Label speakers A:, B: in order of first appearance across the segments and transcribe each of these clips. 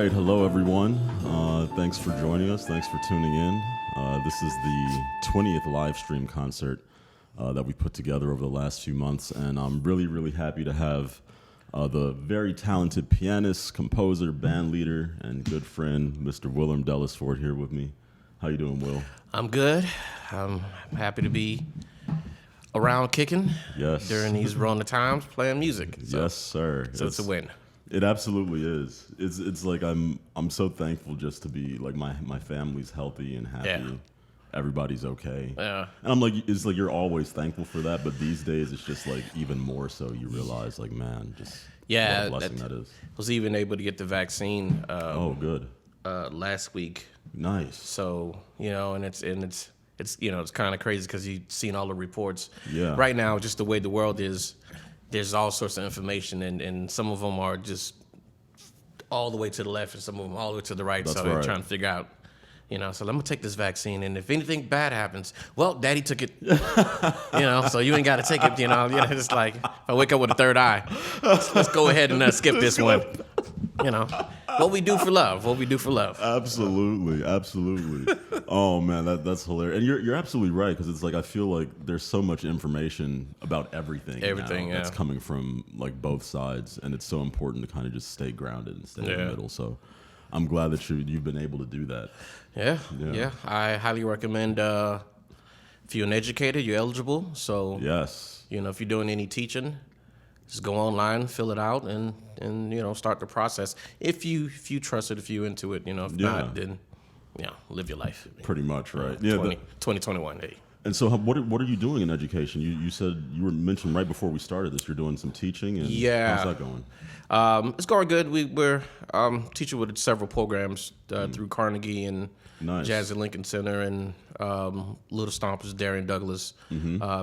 A: right, hello everyone. Thanks for joining us. Thanks for tuning in. This is the 20th live stream concert that we put together over the last few months, and I'm really, really happy to have the very talented pianist, composer, band leader, and good friend, Mr. Willerm Delisfort, here with me. How you doing, Will?
B: I'm good. I'm happy to be around kicking during these Rona times, playing music. So,
A: yes, sir.
B: So it's a win.
A: It absolutely is. It's like I'm so thankful just to be like my family's healthy and happy.
B: Yeah.
A: Everybody's okay.
B: Yeah.
A: And I'm like, it's like you're always thankful for that, but these days it's just like even more so. You realize like, man, just what a blessing that is.
B: Was even able to get the vaccine.
A: Good.
B: Last week.
A: Nice.
B: So and it's it's kind of crazy because you've seen all the reports.
A: Yeah.
B: Right now, just the way the world is. There's all sorts of information, and some of them are just all the way to the left, and some of them all the way to the right.
A: That's
B: so they're trying to figure out, so let me take this vaccine, and if anything bad happens, well, Daddy took it, so you ain't got to take it, It's like, if I wake up with a third eye, let's go ahead and skip this one, What we do for love.
A: Absolutely. Oh man, that's hilarious. And you're absolutely right, because it's like I feel like there's so much information about everything now that's coming from like both sides, and it's so important to kind of just stay grounded and stay in the middle. So I'm glad that you've been able to do that.
B: Yeah. I highly recommend if you're an educator, you're eligible. So
A: yes,
B: if you're doing any teaching, just go online, fill it out, and start the process. If you trust it, if you into it, if not, then live your life.
A: Pretty much, right?
B: 2021. Hey.
A: And so, what are you doing in education? You said you were mentioned right before we started this. You're doing some teaching, and how's that going?
B: It's going good. We're teaching with several programs through Carnegie and Jazz at Lincoln Center and Little Stompers, Darian Douglas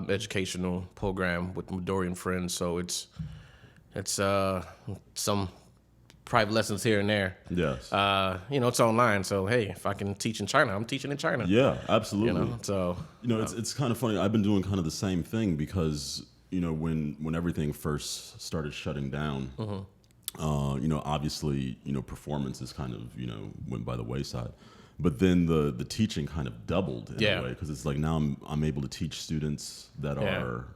B: educational program with Midori and friends. So it's some private lessons here and there.
A: Yes.
B: It's online. So hey, if I can teach in China, I'm teaching in China.
A: Yeah, absolutely.
B: It's
A: kind of funny. I've been doing kind of the same thing because when everything first started shutting down, obviously performances kind of went by the wayside. But then the teaching kind of doubled in a way, because it's like now I'm able to teach students that are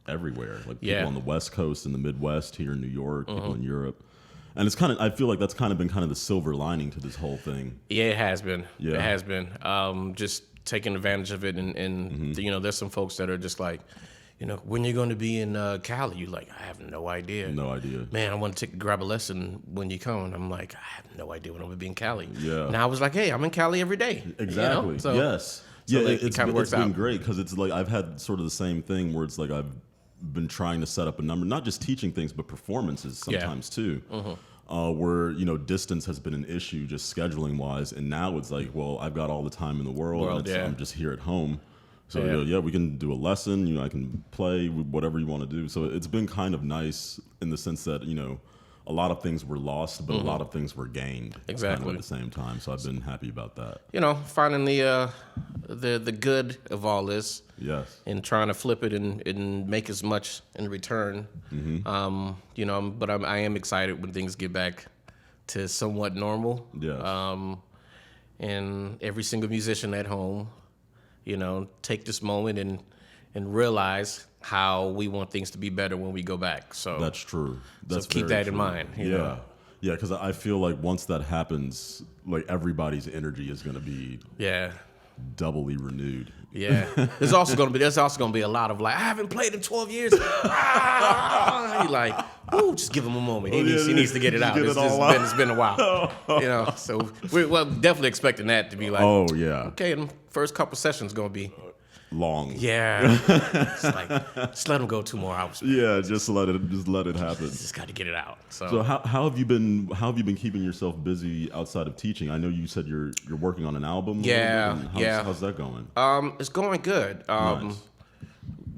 A: everywhere, like people on the West Coast and the Midwest here in New York, people in Europe. And it's I feel like that's kind of been the silver lining to this whole thing.
B: Yeah, it has been. Yeah. It has been. Just taking advantage of it. And there's some folks that are just like, when you're going to be in Cali? You're like, I have no idea.
A: No idea.
B: Man, I want to grab a lesson when you come. And I'm like, I have no idea when I'm going to be in Cali.
A: Yeah.
B: And I was like, hey, I'm in Cali every day.
A: Exactly.
B: So,
A: yes.
B: So
A: yeah,
B: it kind of works out.
A: It's been great, because it's like I've had sort of the same thing where it's like I've been trying to set up a number, not just teaching things, but performances sometimes too. Where distance has been an issue just scheduling wise, and now it's like, well, I've got all the time in the world, and I'm just here at home. So we can do a lesson. I can play whatever you want to do. So it's been kind of nice in the sense that a lot of things were lost, but a lot of things were gained.
B: Exactly.
A: Kind of at the same time. So I've been happy about that.
B: Finding the good of all this.
A: Yes.
B: And trying to flip it and make as much in return. But I am excited when things get back to somewhat normal.
A: Yes.
B: And every single musician at home, take this moment and realize how we want things to be better when we go back. So
A: that's true. That's
B: so keep that in mind.
A: Yeah, because I feel like once that happens, like everybody's energy is going to be doubly renewed.
B: Yeah, there's also going to be a lot of like, I haven't played in 12 years. You're like, ooh, just give him a moment. He needs to get it out. It's been a while. So we're definitely expecting that to be like, okay, the first couple sessions going to be
A: long.
B: Yeah. Just let him go 2 more hours.
A: Yeah, just let it happen.
B: Just got to get it out.
A: So how have you been keeping yourself busy outside of teaching? I know you said you're working on an album.
B: Yeah.
A: How's that going?
B: It's going good.
A: Nice.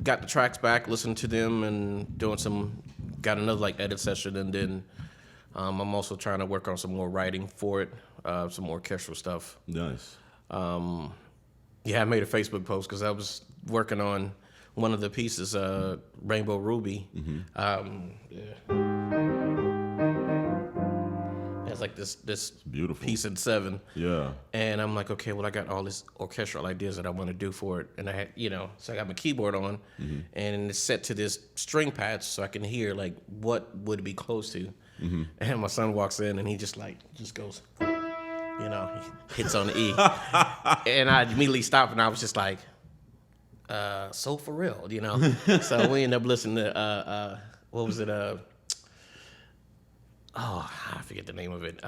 B: Got the tracks back, listened to them, and got another edit session, and then I'm also trying to work on some more writing for it, some more orchestral stuff.
A: Nice.
B: I made a Facebook post because I was working on one of the pieces, Rainbow Ruby. And has like this
A: beautiful
B: piece in 7.
A: Yeah.
B: And I'm like, okay, well, I got all this orchestral ideas that I want to do for it. And I had, so I got my keyboard on, and it's set to this string patch so I can hear like what would it be close to. And my son walks in and he just goes, he hits on the E. And I immediately stopped and I was just like, so for real, So we ended up listening to, what was it? I forget the name of it.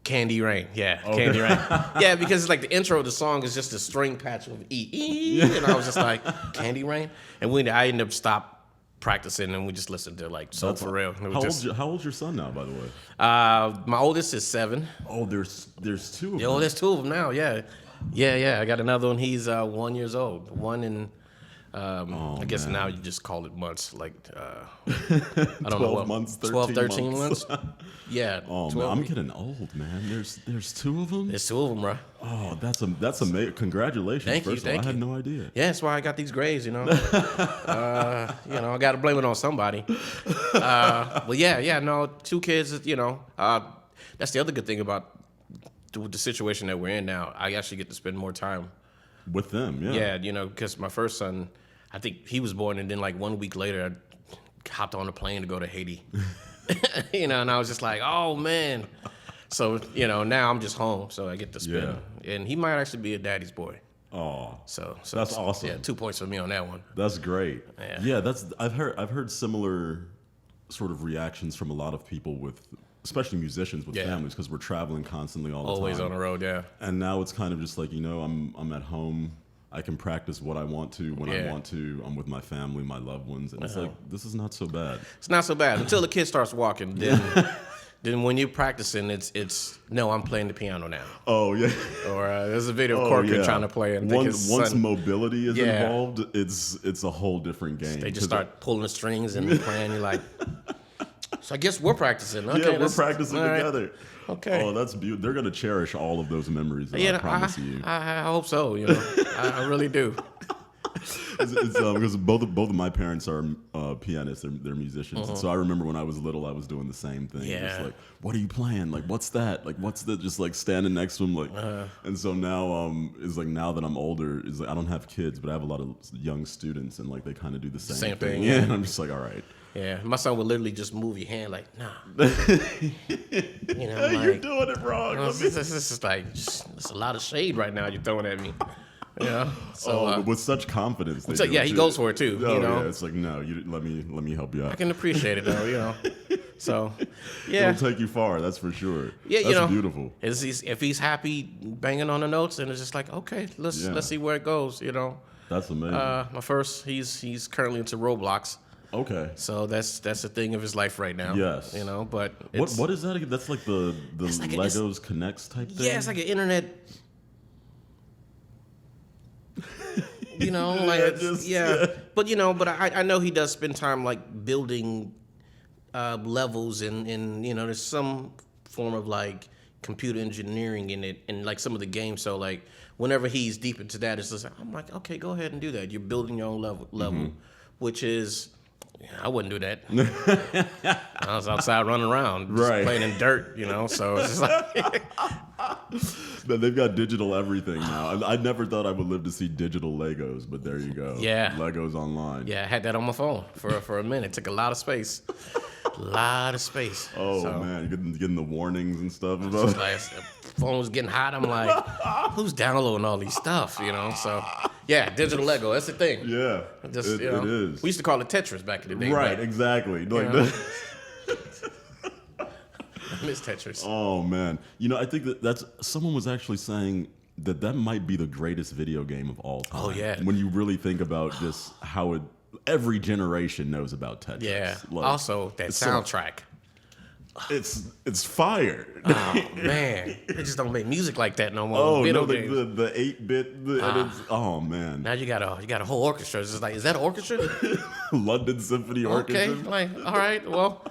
B: Candy Rain. Yeah, okay. Candy Rain. Yeah, because it's like the intro of the song is just a string patch of E. And I was just like, Candy Rain? And I ended up stopped practicing and we just listened to like So for real.
A: How old's your son now, by the way?
B: My oldest is 7.
A: Oh, there's 2 of them.
B: Oh, there's 2 of them now, yeah. Yeah. I got another one. He's 1 year old. 1 in... I guess
A: man.
B: now you just call it months, like I don't
A: 12
B: know what,
A: months,
B: 13 months. Yeah.
A: Oh 12. Man, I'm getting old, man. There's 2 of them.
B: There's 2 of them, bro.
A: Oh, that's amazing. Congratulations.
B: Thank you.
A: I had no idea.
B: Yeah, that's why I got these grades. I got to blame it on somebody. Well, no, 2 kids. That's the other good thing about the situation that we're in now. I actually get to spend more time
A: with them. Yeah.
B: Yeah, because my first son, I think he was born, and then like 1 week later, I hopped on a plane to go to Haiti. And I was just like, oh man. So now I'm just home, so I get to spend. Yeah. And he might actually be a daddy's boy.
A: Oh,
B: so
A: that's awesome.
B: Yeah, 2 points for me on that one.
A: That's great.
B: Yeah,
A: I've heard similar sort of reactions from a lot of people especially musicians with families, because we're traveling constantly all the time.
B: Always on the road, yeah.
A: And now it's kind of just like, I'm at home. I can practice what I want to when I want to. I'm with my family, my loved ones, and it's like, this is not so bad.
B: It's not so bad until the kid starts walking. Then when you're practicing, it's no, I'm playing the piano now.
A: Oh yeah.
B: Or there's a video of Corker trying to play, and
A: once mobility is involved, it's a whole different game.
B: They just start pulling the strings and playing. You're like, so I guess we're practicing. Okay,
A: yeah, we're practicing together.
B: Right. Okay.
A: Oh, that's beautiful. They're gonna cherish all of those memories. I promise you.
B: I hope so. I really do.
A: Because both of my parents are pianists. They're musicians. And so I remember when I was little, I was doing the same thing.
B: Yeah.
A: Just like, what are you playing? Like, what's that? Like, what's the? Just like standing next to them. Like, and so now it's like now that I'm older, is like I don't have kids, but I have a lot of young students, and like they kind of do the same thing. Yeah. And I'm just like, all right.
B: Yeah, my son would literally just move your hand like, nah.
A: You're doing it wrong.
B: This is like, it's a lot of shade right now you're throwing at me. Yeah. So
A: with such confidence.
B: He goes for it too.
A: Yeah, it's like, no, let me help you out.
B: I can appreciate it though. So yeah,
A: it'll take you far. That's for sure.
B: Yeah,
A: that's beautiful.
B: If he's happy banging on the notes, and it's just like, okay, let's see where it goes.
A: That's amazing.
B: My first, he's currently into Roblox.
A: Okay.
B: So that's the thing of his life right now.
A: Yes.
B: But
A: what is that again? That's like the like Legos Connects type thing?
B: Yeah, it's like an internet. But I know he does spend time like building levels and there's some form of like computer engineering in it and like some of the games. So like whenever he's deep into that, it's just like, I'm like, okay, go ahead and do that. You're building your own level, which is. I wouldn't do that. I was outside running around, just playing in dirt, so it's just like...
A: But they've got digital everything now. I never thought I would live to see digital Legos, but there you go.
B: Yeah.
A: Legos online.
B: Yeah, I had that on my phone for a minute. It took a lot of space.
A: Oh, man. You're getting the warnings and stuff.
B: Like, the phone was getting hot. I'm like, who's downloading all these stuff, So... Yeah, digital Lego. That's the thing.
A: Yeah, it is.
B: We used to call it Tetris back in the day.
A: Right, exactly. Like
B: I miss Tetris.
A: Oh man, I think that's someone was actually saying that might be the greatest video game of all time.
B: Oh yeah.
A: When you really think about just how every generation knows about Tetris.
B: Yeah. Also, that soundtrack.
A: It's fire.
B: Oh man, they just don't make music like that no more.
A: Oh no, the 8-bit. Oh man.
B: Now you got a whole orchestra. It's just like, is that an orchestra?
A: London Symphony Orchestra.
B: Okay, like all right, well,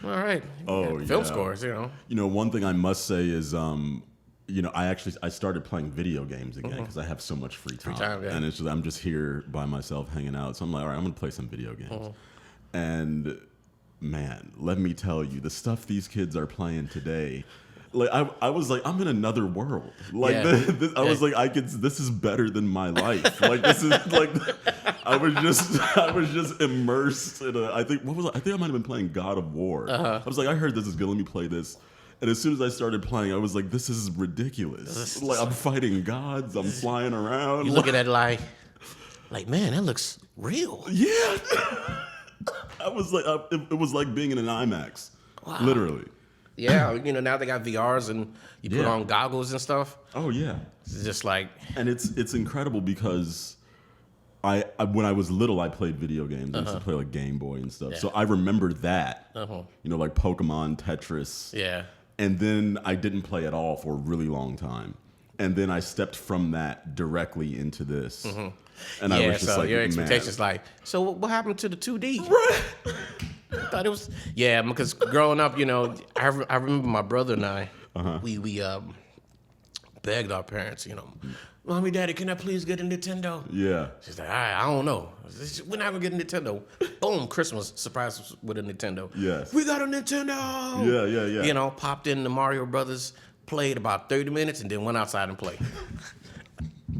B: all right.
A: Oh yeah.
B: Film scores,
A: one thing I must say is I started playing video games again because I have so much free time.
B: Yeah.
A: And I'm just here by myself hanging out. So I'm like, all right, I'm gonna play some video games. And man, let me tell you, the stuff these kids are playing today. Like I was like, I'm in another world. Like I was like, this is better than my life. Like this is like, I was just immersed in I think I might have been playing God of War. I was like, I heard this is good. Let me play this. And as soon as I started playing, I was like, this is ridiculous. Like I'm fighting gods. I'm flying around.
B: You looking at it like, man, that looks real.
A: Yeah. I was like, it was like being in an IMAX. Wow. Literally.
B: Yeah, now they got VRs and you put on goggles and stuff.
A: Oh yeah,
B: it's just like,
A: and it's incredible because I when I was little I played video games. I used to play like Game Boy and stuff. Yeah. So I remember that, like Pokemon, Tetris.
B: Yeah,
A: and then I didn't play at all for a really long time, and then I stepped from that directly into this. And I was just like,
B: your expectations so what happened to the 2D? Right. I thought it was because growing up, I remember my brother and I, we begged our parents, Mommy, Daddy, can I please get a Nintendo?
A: Yeah.
B: She's like, all right, I don't know. We're not gonna get a Nintendo. Boom, Christmas surprised us with a Nintendo.
A: Yes.
B: We got a Nintendo.
A: Yeah.
B: Popped in the Mario Brothers, played about 30 minutes, and then went outside and played.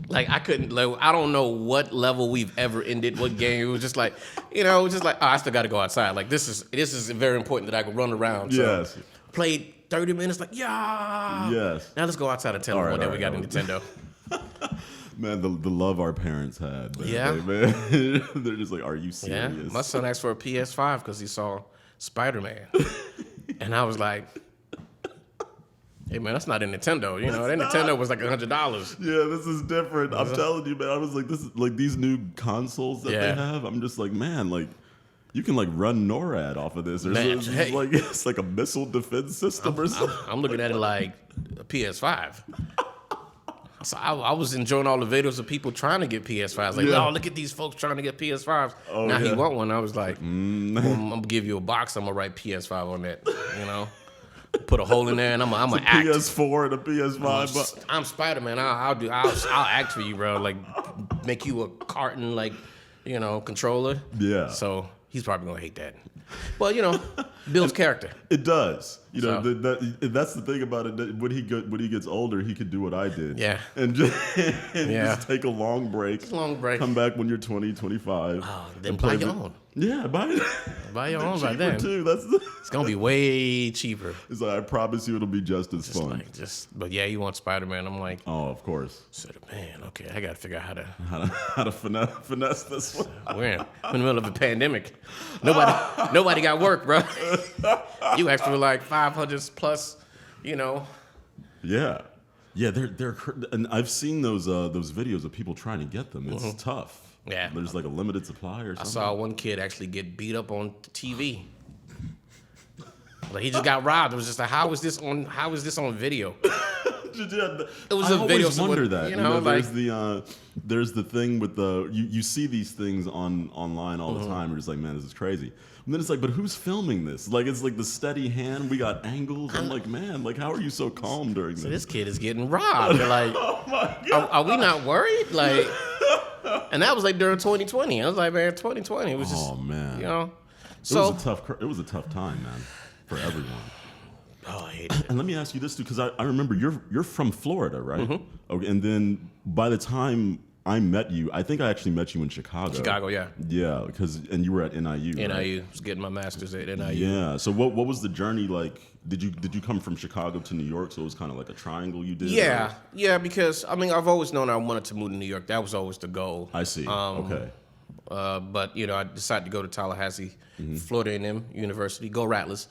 B: Like I couldn't. I don't know what level we've ever ended. What game? It was just like, oh, I still got to go outside. Like this is very important that I can run around. So
A: yes.
B: Played 30 minutes. Like
A: Yes.
B: Now let's go outside and tell everyone that we got a Nintendo.
A: Man, the love our parents had. Man.
B: Yeah.
A: Man. They're just like, are you serious?
B: Yeah. My son asked for a PS5 because he saw Spider-Man, and I was like, hey man, that's not a Nintendo. That Nintendo was like $100.
A: Yeah, this is different. I'm telling you, man. I was like, this is like these new consoles that they have. I'm just like, man, like you can like run NORAD off of this, or like it's like a missile defense system or something.
B: I'm looking at it like a PS5. So I was enjoying all the videos of people trying to get PS5s. Like, oh, look at these folks trying to get PS5s.
A: Oh,
B: now he want one. I was like, I'm gonna give you a box. I'm gonna write PS5 on that. Put a hole in there, and I'm gonna act.
A: PS4 and a PS5.
B: But I'm Spider-Man. I'll act for you, bro. Like, make you a carton, like, controller.
A: Yeah.
B: So he's probably gonna hate that. But builds character.
A: It does. That's the thing about it. That when he gets older, he could do what I did.
B: Yeah.
A: And just take a long break. Come back when you're 20, 25.
B: Oh, then buy your own.
A: Yeah, buy
B: your own by then.
A: Too.
B: It's gonna be way cheaper.
A: It's like, I promise you, it'll be just as fun.
B: But yeah, you want Spider-Man? I'm like,
A: oh, of course.
B: Man, okay, I gotta figure out
A: how to finesse this one.
B: We're in the middle of a pandemic. Nobody got work, bro. You asked for like 500 plus,
A: Yeah. Yeah, they're and I've seen those videos of people trying to get them. It's tough.
B: Yeah.
A: There's like a limited supply or something.
B: I saw one kid actually get beat up on TV. Like he just got robbed. It was just like, how is this on video? It was a video.
A: I always wonder that. There's the thing with you see these things online all the time. You're just like, man, this is crazy. And then it's like, but who's filming this? Like, it's like the steady hand. We got angles. I'm like, man, like, how are you so calm during this?
B: So this kid is getting robbed. They're like, oh my God. Are we not worried? Like, and that was like during 2020. I was like, man, 2020. It was just,
A: oh man, it was a tough time, man, for everyone.
B: Oh, I hate it.
A: And let me ask you this too, because I remember you're from Florida, right? Okay, and then by the time I met you, I think I actually met you in Chicago.
B: Chicago, yeah.
A: Yeah, and you were at NIU.
B: NIU.
A: Right?
B: I was getting my master's at NIU.
A: Yeah. So what was the journey like? Did you come from Chicago to New York? So it was kind of like a triangle you did?
B: Yeah. Yeah, because, I've always known I wanted to move to New York. That was always the goal.
A: I see. Okay.
B: But, I decided to go to Tallahassee, Florida A&M University. Go Rattlers.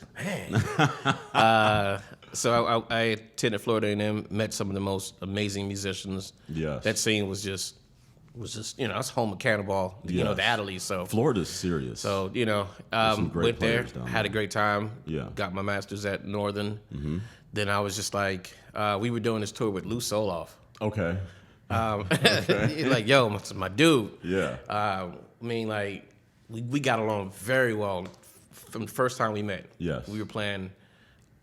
B: So I attended Florida A&M, met some of the most amazing musicians.
A: Yes.
B: That scene was just it's home of Cannonball, the Adderleys. So
A: Florida's serious.
B: So, went there, had a great time.
A: Yeah.
B: Got my master's at Northern. Then I was just like, we were doing this tour with Lou Soloff.
A: Okay.
B: Like, yo, my dude.
A: Yeah.
B: We got along very well from the first time we met.
A: Yes.
B: We were playing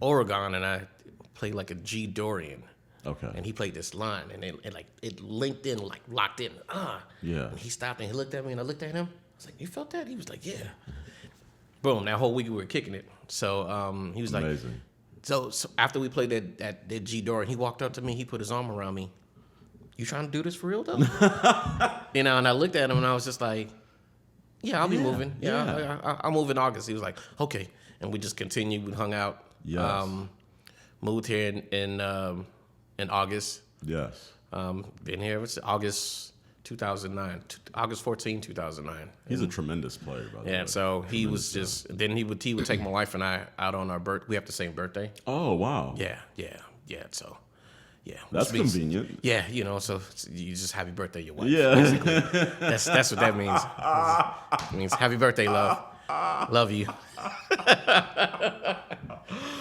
B: Oregon, and I played like a G Dorian.
A: Okay.
B: And he played this line, and it linked in, like locked in.
A: Yeah.
B: And he stopped and he looked at me, and I looked at him. I was like, "You felt that?" He was like, "Yeah." boom, that whole week we were kicking it. So he was
A: Amazing.
B: like, so after we played that G door, he walked up to me, he put his arm around me. You trying to do this for real though? You know, and I looked at him and I was just like, yeah, I'll be moving. I'll move in August. He was like, okay. And we just continued. We hung out.
A: Yes.
B: Moved here in August.
A: Yes.
B: Been here since August 2009. August 14, 2009.
A: He's a tremendous player, by the way.
B: Yeah, so he was just, then he would take my wife and I out on our birthday. We have the same birthday.
A: Oh, wow.
B: Yeah. So, yeah.
A: That's convenient.
B: Yeah, you know, so you just happy birthday, your wife.
A: Yeah.
B: Basically. That's what that means. It means happy birthday, love. Love you.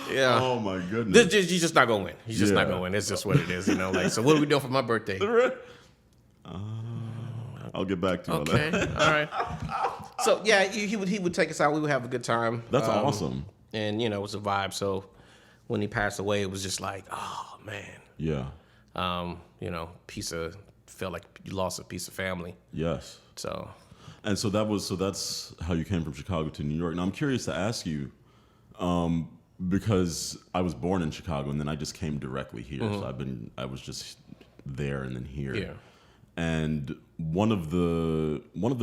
B: Yeah.
A: Oh my goodness.
B: You're just not gonna win. You're just not gonna win. It's just what it is, you know. Like, so what are we doing for my birthday?
A: I'll get back to you on
B: Okay,
A: that.
B: all right. So yeah, he would take us out. We would have a good time.
A: That's awesome.
B: And you know, it was a vibe. So when he passed away, it was just like, oh man.
A: Yeah.
B: You know, felt like you lost a piece of family.
A: Yes.
B: So.
A: And so that's how you came from Chicago to New York. Now I'm curious to ask you, because I was born in Chicago and then I just came directly here. So I was just there and then here.
B: Yeah.
A: And one of the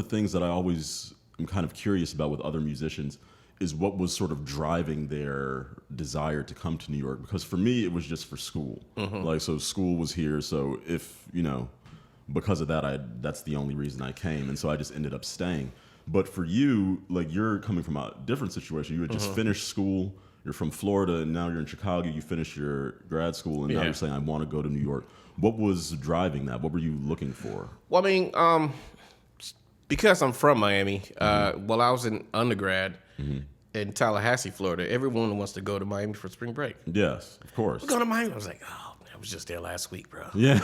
A: things that I always am kind of curious about with other musicians is what was sort of driving their desire to come to New York. Because for me, it was just for school. Like, so school was here. So if, you know, because of that, that's the only reason I came. And so I just ended up staying. But for you, like, you're coming from a different situation. You had just finished school. You're from Florida, and now you're in Chicago. You finished your grad school, and now you're saying, I want to go to New York. What was driving that? What were you looking for?
B: Well, I mean, because I'm from Miami, while I was in undergrad in Tallahassee, Florida, everyone wants to go to Miami for spring break.
A: Yes, of course.
B: We go to Miami. I was like, oh, I was just there last week, bro.
A: Yeah.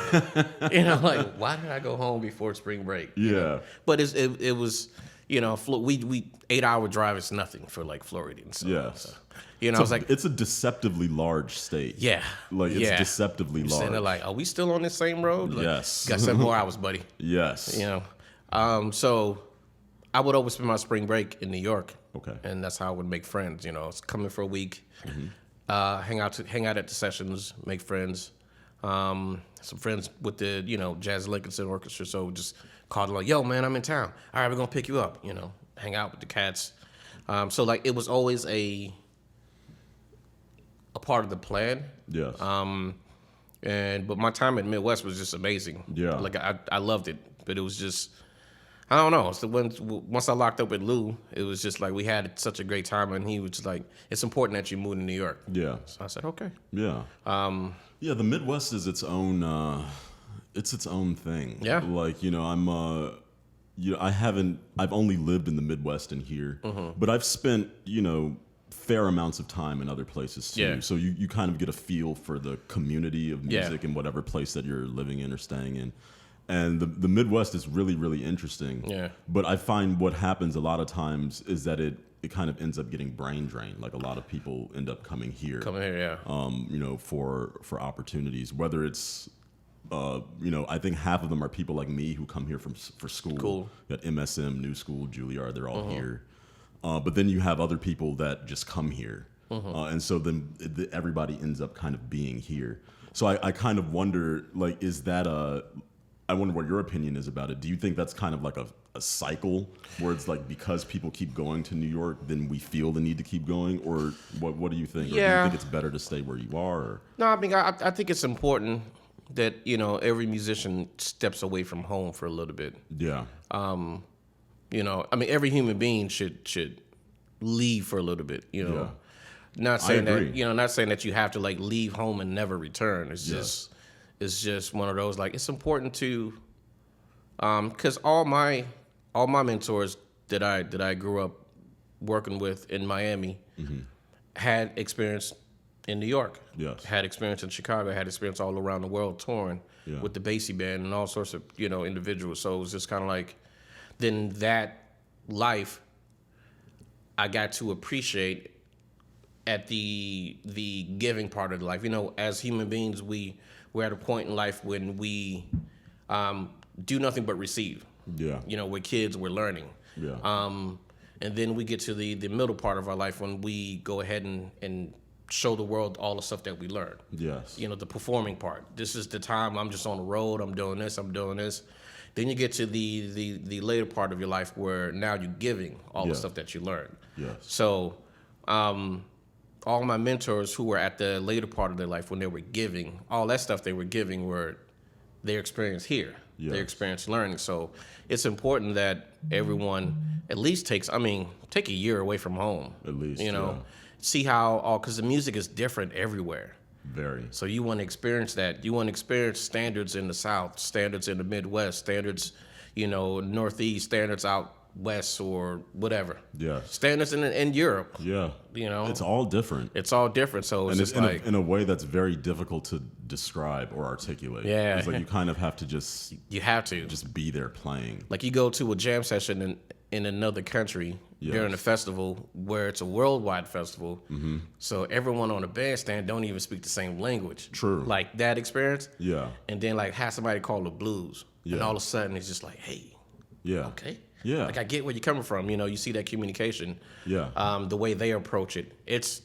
B: You know, like, why did I go home before spring break?
A: Yeah.
B: You know? But it was, you know, we 8-hour drive is nothing for like Floridians. So,
A: Yes.
B: So, you know, I was like,
A: it's a deceptively large state.
B: Yeah.
A: Like, it's deceptively large.
B: And they're like, are we still on this same road? Like,
A: Yes.
B: Got 7 more hours, buddy.
A: Yes.
B: You know, so I would always spend my spring break in New York.
A: Okay.
B: And that's how I would make friends. You know, it's coming for a week, hang out at the sessions, make friends. Some friends with the, you know, Jazz Lincoln Orchestra. So just called like, yo, man, I'm in town. All right, we're gonna pick you up. You know, hang out with the cats. So like, it was always a part of the plan.
A: Yes.
B: But my time at Midwest was just amazing.
A: Yeah.
B: Like I loved it, but it was just, I don't know. So once I locked up with Lou, it was just like we had such a great time, and he was just like, "It's important that you move to New York."
A: Yeah.
B: So I said, "Okay."
A: Yeah. Yeah. The Midwest is its own thing.
B: Yeah.
A: Like, you know, I've only lived in the Midwest and here, but I've spent, you know, fair amounts of time in other places too.
B: Yeah.
A: So you kind of get a feel for the community of music in whatever place that you're living in or staying in. And the Midwest is really, really interesting.
B: Yeah.
A: But I find what happens a lot of times is that it kind of ends up getting brain drained. Like, a lot of people end up coming here. You know, for opportunities. Whether it's, you know, I think half of them are people like me who come here for school.
B: Cool.
A: You got MSM, New School, Juilliard, they're all here. But then you have other people that just come here. And so then everybody ends up kind of being here. So I kind of wonder, like, is that I wonder what your opinion is about it. Do you think that's kind of like a cycle where it's like, because people keep going to New York, then we feel the need to keep going? Or what do you think?
B: Yeah.
A: Or do you think it's better to stay where you are? Or?
B: No, I mean, I think it's important that, you know, every musician steps away from home for a little bit.
A: Yeah.
B: You know, I mean, every human being should leave for a little bit, you know.
A: Yeah.
B: Not saying
A: I agree.
B: that, you know, not saying that you have to like leave home and never return. It's just one of those, like, it's important to, because all my mentors that I grew up working with in Miami had experience in New York.
A: Yes.
B: Had experience in Chicago, had experience all around the world touring with the Basie Band and all sorts of, you know, individuals. So it was just kind of like, then that life I got to appreciate at the giving part of life. You know, as human beings, we're at a point in life when we do nothing but receive.
A: Yeah.
B: You know, we're kids, we're learning.
A: Yeah.
B: And then we get to the middle part of our life when we go ahead and show the world all the stuff that we learned.
A: Yes.
B: You know, the performing part. This is the time I'm just on the road. I'm doing this. Then you get to the later part of your life where now you're giving all the stuff that you learned.
A: Yes.
B: So all my mentors who were at the later part of their life when they were giving, all that stuff they were giving were their experience here, their experience learning. So it's important that everyone at least take a year away from home.
A: At least,
B: you know, see how because the music is different everywhere.
A: Very.
B: So you want to experience that. You want to experience standards in the South, standards in the Midwest, standards, Northeast, standards out West or whatever.
A: Yeah.
B: Standards in Europe.
A: Yeah. It's all different.
B: It's all different. So it's just
A: in a way that's very difficult to describe or articulate.
B: Yeah.
A: It's like you kind of have to just be there playing.
B: Like you go to a jam session in another country during a festival where it's a worldwide festival. Mm-hmm. So everyone on the bandstand don't even speak the same language.
A: True.
B: Like that experience.
A: Yeah.
B: And then like have somebody call the blues.
A: Yeah.
B: And all of a sudden it's just like, hey.
A: Yeah.
B: Okay.
A: Yeah.
B: Like I get where you're coming from. You see that communication.
A: Yeah.
B: The way they approach it. It's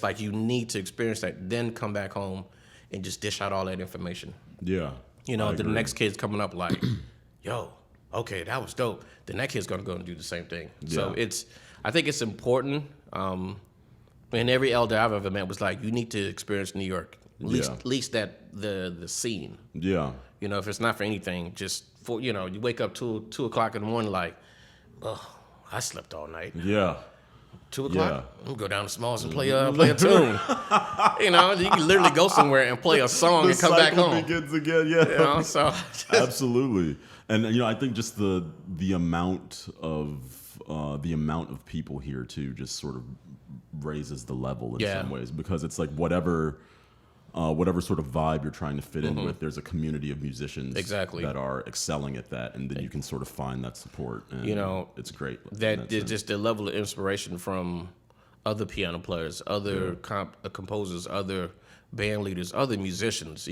B: like you need to experience that, then come back home and just dish out all that information.
A: Yeah.
B: The next kid's coming up like, yo, okay, that was dope. Then that kid's gonna go and do the same thing. Yeah. So I think it's important. And every elder I've ever met was like, you need to experience New York. At least that the scene.
A: Yeah.
B: If it's not for anything, just for you wake up 2 o'clock in the morning like, oh, I slept all night.
A: Yeah.
B: 2 o'clock? Yeah. I'm gonna go down to Smalls and play a tune. You can literally go somewhere and play a song and come back home.
A: Begins again, yeah.
B: So
A: absolutely. And I think just the amount of people here too just sort of raises the level in some ways, because it's like whatever sort of vibe you're trying to fit in with, there's a community of musicians that are excelling at that, and then you can sort of find that support. And it's great.
B: That is just the level of inspiration from other piano players, other composers, other band leaders, other musicians.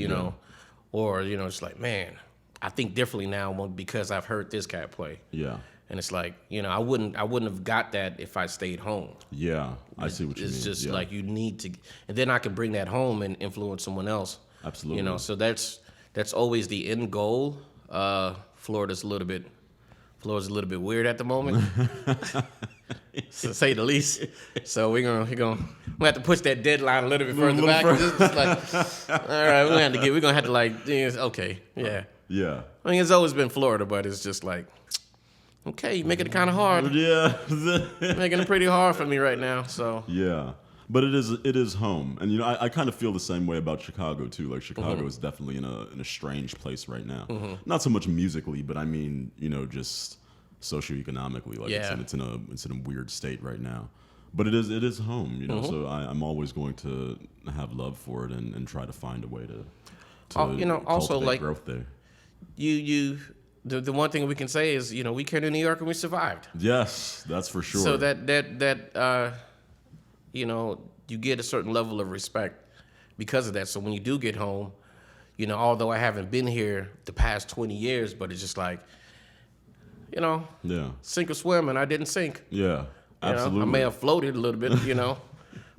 B: Or it's like, man, I think differently now because I've heard this cat play.
A: Yeah.
B: And it's like, I wouldn't have got that if I stayed home.
A: Yeah, I see what you mean.
B: It's just like you need to, and then I can bring that home and influence someone else.
A: Absolutely.
B: So that's always the end goal. Florida's a little bit weird at the moment, to say the least. So we're gonna have to push that deadline a little bit further back. It's like, all right, we're gonna have to like, okay, yeah.
A: Yeah.
B: I mean, it's always been Florida, but it's just like, okay, you're making it kind of hard.
A: Yeah.
B: Making it pretty hard for me right now, so.
A: Yeah. But it is home. And, I kind of feel the same way about Chicago, too. Like, Chicago is definitely in a strange place right now. Mm-hmm. Not so much musically, but I mean, just socioeconomically. Like, it's in a weird state right now. But it is home, so I'm always going to have love for it and try to find a way to
B: also like
A: growth there.
B: The one thing we can say is, we came to New York and we survived.
A: Yes, that's for sure.
B: So that you get a certain level of respect because of that. So when you do get home, although I haven't been here the past 20 years, but it's just like, sink or swim, and I didn't sink.
A: Yeah, absolutely.
B: I may have floated a little bit,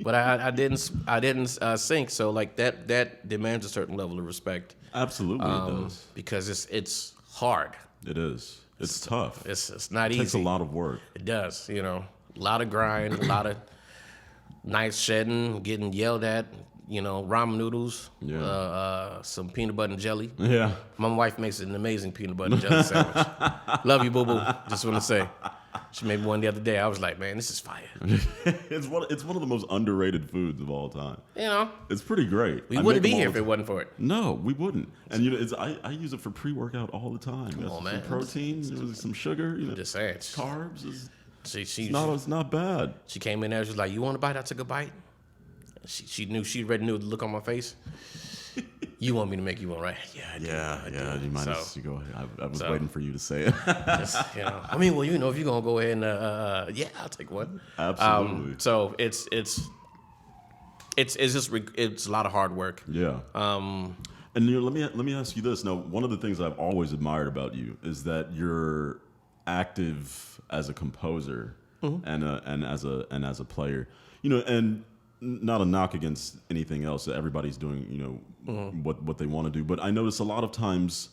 B: but I didn't sink. So like that demands a certain level of respect.
A: Absolutely, it does.
B: Because it's hard.
A: It is. It's tough.
B: It's not easy.
A: It takes a lot of work.
B: It does. A lot of grind, a lot of nights shedding, getting yelled at. Ramen noodles, some peanut butter and jelly.
A: Yeah.
B: My wife makes an amazing peanut butter and jelly sandwich. Love you, boo boo. Just want to say. She made me one the other day. I was like, man, this is fire.
A: It's one of the most underrated foods of all time. It's pretty great.
B: We wouldn't be here if it wasn't for it.
A: No, we wouldn't. And I use it for pre-workout all the time.
B: Come on, man.
A: Some protein, some sugar,
B: Just saying.
A: carbs.
B: It's
A: not bad.
B: She came in there. She was like, "You want a bite?" I took a bite. She already knew the look on my face. You want me to make you one, right? Yeah, I do.
A: Yeah. You might as well go ahead. I was waiting for you to say it.
B: I mean, well, if you're gonna go ahead and I'll take one.
A: Absolutely.
B: So it's a lot of hard work.
A: Yeah. And let me ask you this. Now, one of the things I've always admired about you is that you're active as a composer and as a player, and not a knock against anything else. Everybody's doing what they want to do, but I notice a lot of times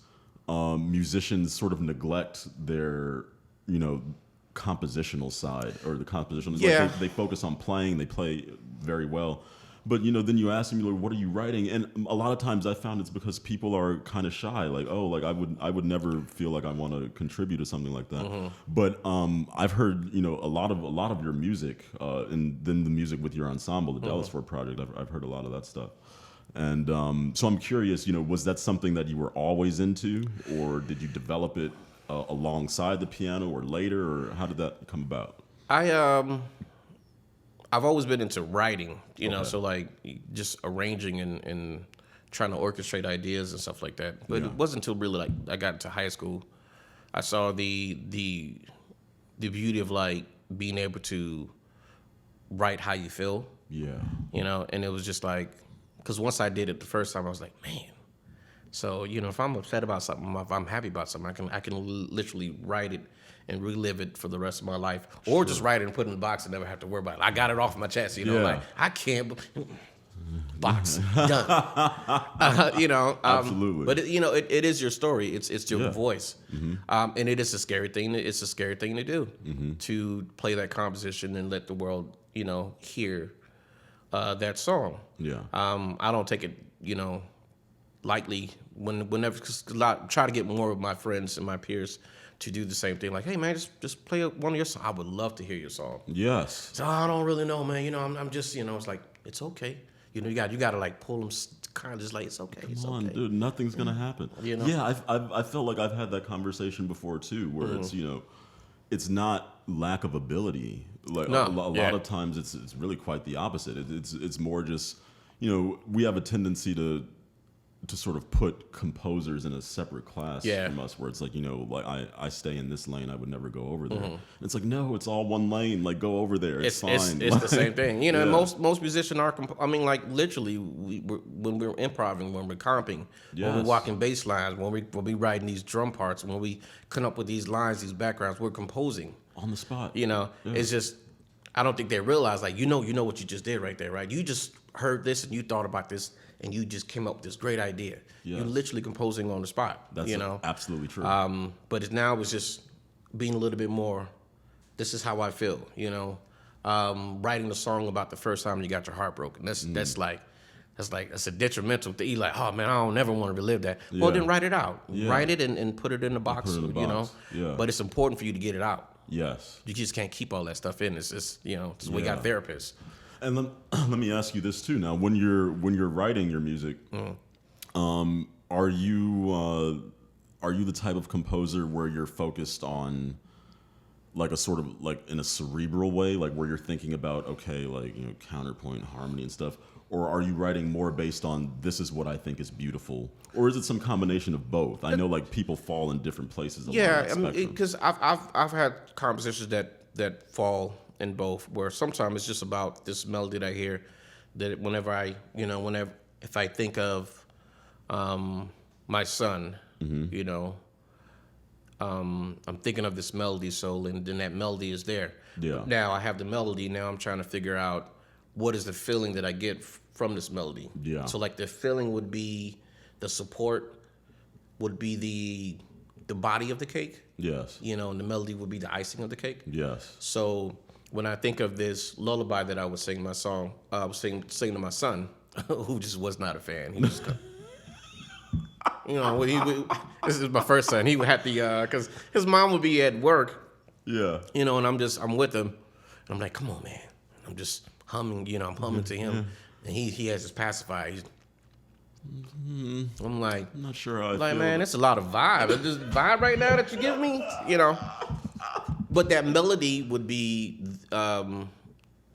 A: musicians sort of neglect their compositional side, or the compositional. Like they focus on playing. They play very well. But, then you ask them, what are you writing? And a lot of times I found it's because people are kind of shy. Like, I would never feel like I want to contribute to something like that. But I've heard, a lot of your music, and then the music with your ensemble, the Delisfort project. I've heard a lot of that stuff. And so I'm curious, was that something that you were always into, or did you develop it alongside the piano or later, or how did that come about?
B: I've always been into writing, so like just arranging and trying to orchestrate ideas and stuff like that. But it wasn't until really like I got into high school, I saw the beauty of like being able to write how you feel. Yeah. And it was just like, because once I did it the first time, I was like, man. So if I'm upset about something, if I'm happy about something, I can literally write it and relive it for the rest of my life, or just write it and put it in the box and never have to worry about it. I got it off my chest, like I can't. Box done.
A: Absolutely.
B: But it is your story. It's your voice, and it is a scary thing. It's a scary thing to do, to play that composition and let the world hear that song. Yeah. I don't take it lightly whenever, cause try to get more of my friends and my peers to do the same thing. Like, hey man, just play one of your songs. I would love to hear your song. Yes. So I don't really know, man. I'm just it's like, it's okay. You got to like pull them kind of just like, it's okay.
A: Come on, dude. Nothing's gonna happen. Yeah, I felt like I've had that conversation before too, where it's it's not lack of ability. Like a lot of times it's really quite the opposite. It's more just we have a tendency to sort of put composers in a separate class from us, where it's like, like I stay in this lane, I would never go over there. And it's like, no, it's all one lane, like go over there, it's fine.
B: It's the same thing. Most musicians are, like literally, when we're improvising, when we're comping, when we're walking bass lines, when we writing these drum parts, when we come up with these lines, these backgrounds, we're composing.
A: On the spot.
B: It's just, I don't think they realize, like, you know what you just did right there, right? You just heard this and you thought about this, and you just came up with this great idea. Yes. You're literally composing on the spot.
A: That's absolutely true.
B: But it's just being a little bit more, this is how I feel, writing a song about the first time you got your heart broken. That's a detrimental thing. You're like, oh man, I don't never want to relive that. Yeah. Well, then write it out. Yeah. Write it and put it in the box, Yeah. But it's important for you to get it out. Yes. You just can't keep all that stuff in. It's just, we got therapists.
A: And let me ask you this too. Now, when you're writing your music, are you the type of composer where you're focused on like a sort of like in a cerebral way, like where you're thinking about counterpoint, harmony, and stuff, or are you writing more based on this is what I think is beautiful, or is it some combination of both? I know like people fall in different places.
B: Because I've had compositions that fall in both, where sometimes it's just about this melody that I hear, that whenever if I think of my son, I'm thinking of this melody, and then that melody is there. Yeah. Now I have the melody, now I'm trying to figure out what is the feeling that I get from this melody. Yeah. So like the feeling would be, the support would be the body of the cake. Yes. And the melody would be the icing of the cake. Yes. So when I think of this lullaby that I was singing I was singing to my son, who just was not a fan. He was, this is my first son. He would have to, because his mom would be at work. Yeah. And I'm with him, and I'm like, come on, man. I'm just humming, I'm humming to him, and he has his pacifier. I'm like,
A: I'm not sure how I
B: like,
A: feel.
B: man, it's a lot of vibe. It's just vibe right now that you give me, But that melody would be, to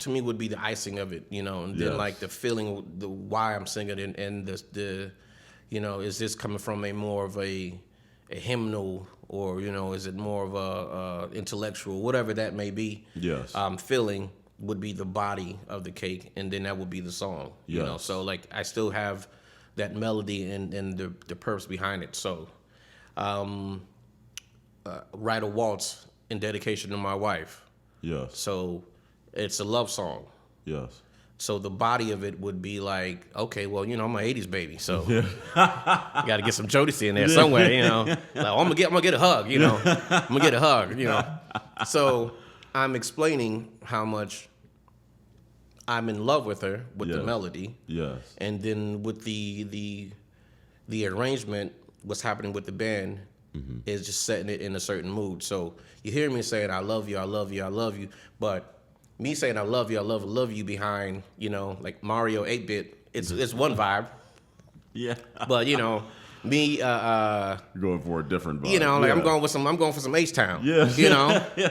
B: me, would be the icing of it, and then like the feeling, the why I'm singing it, and the is this coming from a more of a hymnal, or is it more of a intellectual, whatever that may be. Yes. Feeling would be the body of the cake, and then that would be the song. Yes. So like I still have that melody and the purpose behind it. So, write a waltz in dedication to my wife.
A: Yes.
B: So it's a love song.
A: Yes.
B: So the body of it would be like, okay, well, you know, I'm an 80s baby, so you got to get some Jodeci in there somewhere, you know. Like, I'm gonna get a hug, you know. I'm gonna get a hug, you know. So I'm explaining how much I'm in love with her with the melody.
A: Yes.
B: And then with the arrangement, what's happening with the band is just setting it in a certain mood. So you hear me saying, I love you, I love you, I love you, but me saying I love you, I love you behind, you know, like Mario 8-bit, it's one vibe.
A: Yeah.
B: But, you know, me
A: You're going for a different vibe.
B: you know, like I'm going for some H-Town.
A: Yeah.
B: You know? You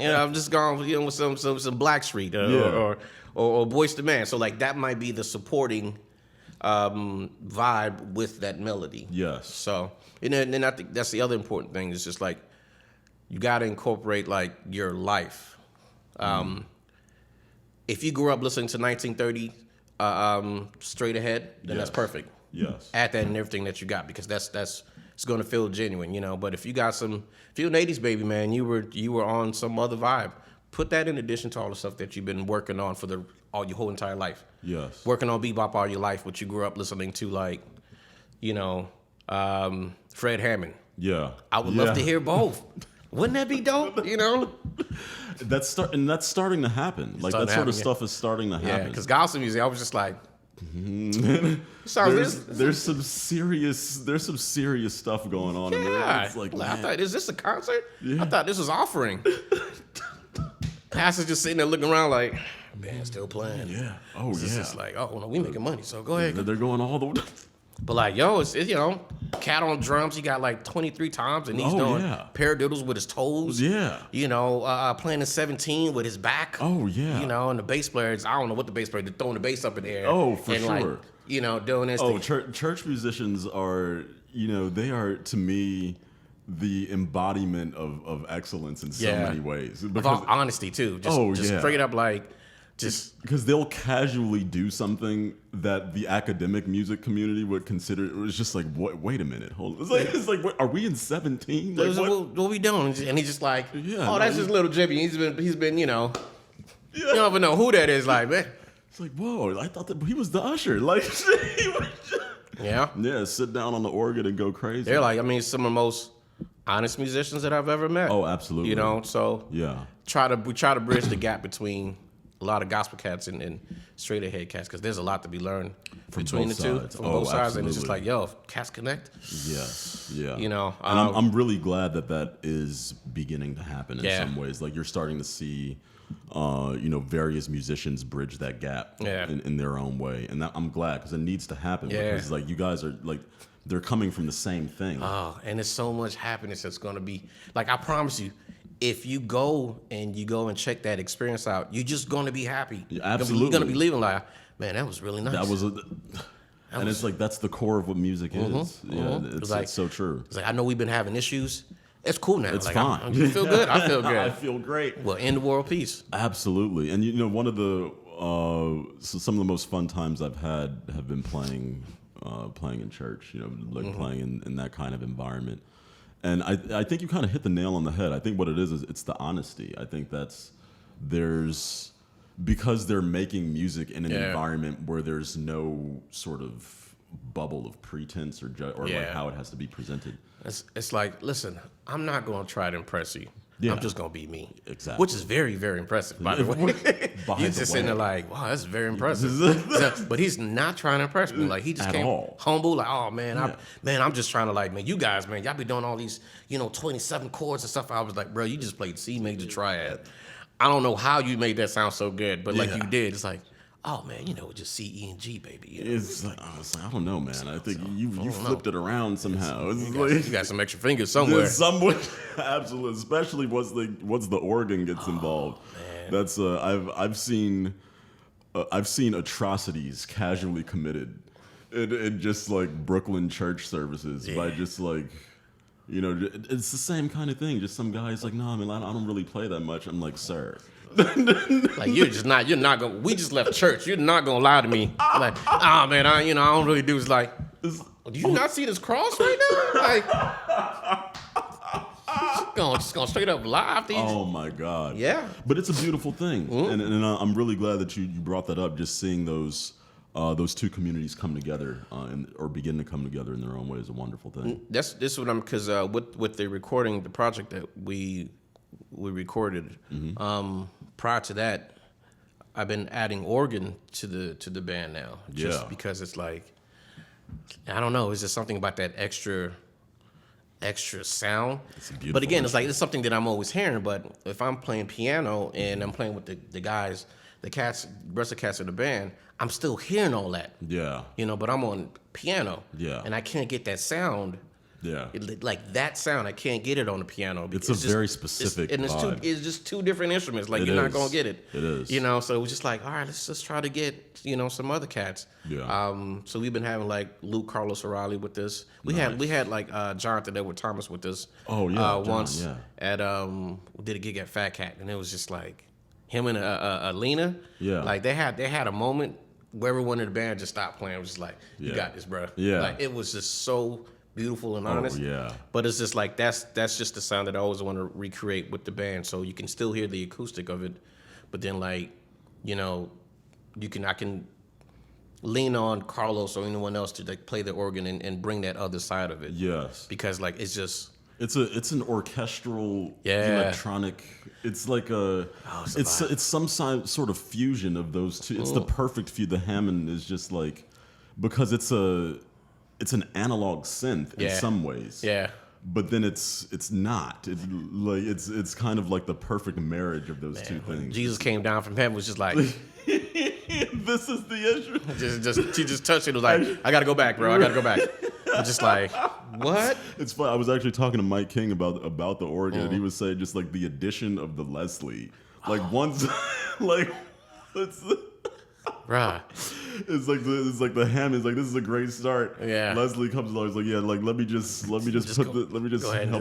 B: know, I'm just going with some Blackstreet or Boyz II Men. So like that might be the supporting vibe with that melody.
A: Yes.
B: So and then I think that's the other important thing is just like you got to incorporate like your life. If you grew up listening to 1930 straight ahead, then that's perfect.
A: Yes.
B: Add that in everything that you got because that's it's going to feel genuine, you know. But if you're an 80s baby, man, you were on some other vibe. Put that in addition to all the stuff that you've been working on for all your whole entire life.
A: Yes.
B: Working on bebop all your life, what you grew up listening to, like, you know, Fred Hammond.
A: Yeah.
B: I would love to hear both. Wouldn't that be dope? You know,
A: that's starting to happen. Like that sort of stuff is starting to happen.
B: Yeah, because gospel music, I was just like,
A: there's some serious stuff going on.
B: Yeah,
A: it's like,
B: I thought, is this a concert? Yeah. I thought this was offering. Pastor's just sitting there looking around like, man, still playing.
A: Yeah. Oh,
B: it's
A: yeah.
B: just like, oh no, we making money, so go ahead.
A: They're going all the way.
B: But like, yo, it's you know, Cat on drums. He got like 23 times, and he's doing paradiddles with his toes.
A: Yeah.
B: You know, playing a 17 with his back.
A: Oh yeah.
B: You know, and the bass players, I don't know what the bass player, they're throwing the bass up in the air.
A: Oh, for
B: and
A: sure.
B: Like, you know, doing this.
A: Oh, church musicians are, you know, they are to me the embodiment of excellence in so many ways.
B: Of all honesty too. Just straight up like. Just
A: because they'll casually do something that the academic music community would consider. It was just like, wait a minute, hold on. It's like what, are we in 17? Like,
B: what we doing? And he's just like, that's just little Jimmy. He's been, you know, you don't even know who that is. Like, man,
A: it's like, whoa, I thought that he was the usher. Like, he was just, sit down on the organ and go crazy.
B: They're like, I mean, some of the most honest musicians that I've ever met.
A: Oh, absolutely.
B: You know, so we try to bridge the gap between a lot of gospel cats and straight ahead cats because there's a lot to be learned between the two from both sides,
A: absolutely.
B: and it's just like, yo, cats connect.
A: Yes, yeah.
B: You know,
A: and I'm really glad that is beginning to happen in some ways. Like you're starting to see, you know, various musicians bridge that gap in their own way, and I'm glad because it needs to happen because like you guys are like. They're coming from the same thing.
B: Oh, and there's so much happiness that's going to be like I promise you. If you go and check that experience out, you're just going to be happy.
A: Yeah, absolutely.
B: You're going to be leaving like, man, that was really nice.
A: It's like that's the core of what music is. Yeah, it's so true.
B: It's like I know we've been having issues. It's cool now.
A: It's
B: like,
A: fine.
B: You feel good? I feel good.
A: I feel great.
B: Well, end the world peace.
A: Absolutely. And you know, one of the some of the most fun times I've had have been playing in church. You know, like playing in that kind of environment. And I think you kind of hit the nail on the head. I think what it is it's the honesty. I think because they're making music in an environment where there's no sort of bubble of pretense or like how it has to be presented.
B: It's like, listen, I'm not going to try to impress you.
A: Yeah.
B: I'm just going to be me.
A: Exactly.
B: Which is very, very impressive, by the way. You're just sitting there like, wow, that's very impressive. But he's not trying to impress me. Like, he just came humble, like, oh, man, I'm just trying to, like, man, you guys, man, y'all be doing all these, you know, 27 chords and stuff. I was like, bro, you just played C major triad. I don't know how you made that sound so good, but like you did. It's like, oh, man, you know, just C, E, and G, baby. You know?
A: It's like, I don't know, man. I think you flipped it around somehow.
B: You got some extra fingers somewhere.
A: Absolutely, especially once the organ gets involved.
B: Man.
A: That's I've seen atrocities casually committed in just like Brooklyn church services by just like. You know, it's the same kind of thing. Just some guy's like, no, I mean, I don't really play that much. I'm like, sir.
B: Like, you're not going to, we just left church. You're not going to lie to me. Like, man, I don't really do. It's like, do you not see this cross right now? Like, Just going straight up live these.
A: Oh my God.
B: Yeah.
A: But it's a beautiful thing, and I'm really glad that you brought that up. Just seeing those two communities come together or begin to come together in their own way is a wonderful thing.
B: This is what I'm because with the recording, the project that we recorded. Prior to that, I've been adding organ to the band now, just because it's like, I don't know, it's just something about that extra sound. But again, it's something that I'm always hearing. But if I'm playing piano and I'm playing with the guys, the rest of the cats of the band, I'm still hearing all that.
A: Yeah.
B: But I'm on piano.
A: Yeah.
B: And I can't get that sound.
A: Yeah.
B: Like that sound, I can't get it on the piano.
A: It's a very specific vibe.
B: It's just two different instruments. Like, you're not going to get it.
A: It is.
B: So it was just like, all right, let's just try to get, some other cats.
A: Yeah.
B: So we've been having like Luke Carlos O'Reilly with us. We had like Jonathan Edward Thomas with us.
A: Oh, yeah.
B: Once at, we did a gig at Fat Cat, and it was just like him and Alina.
A: Yeah.
B: Like they had a moment where everyone in the band just stopped playing. It was just like, you got this, bro.
A: Yeah.
B: Like, it was just so beautiful and honest.
A: Oh, yeah.
B: But it's just like that's just the sound that I always want to recreate with the band, so you can still hear the acoustic of it, but then I can lean on Carlos or anyone else to like play the organ and bring that other side of it.
A: Yes.
B: Because like it's
A: an orchestral electronic. It's like it's some sort of fusion of those two. It's the perfect the Hammond is just like, because it's an analog synth in some ways. Yeah. But then it's not. It's kind of like the perfect marriage of those two things.
B: Jesus came down from heaven, was just like
A: this is the issue.
B: She just touched it, was like, I gotta go back, bro. I gotta go back. I'm just like, what?
A: It's funny. I was actually talking to Mike King about the organ, and he was saying just like the addition of the Leslie. Like once it's
B: Right.
A: It's like the ham is like, this is a great start.
B: Yeah.
A: Leslie comes along, he's like, yeah, like let me just help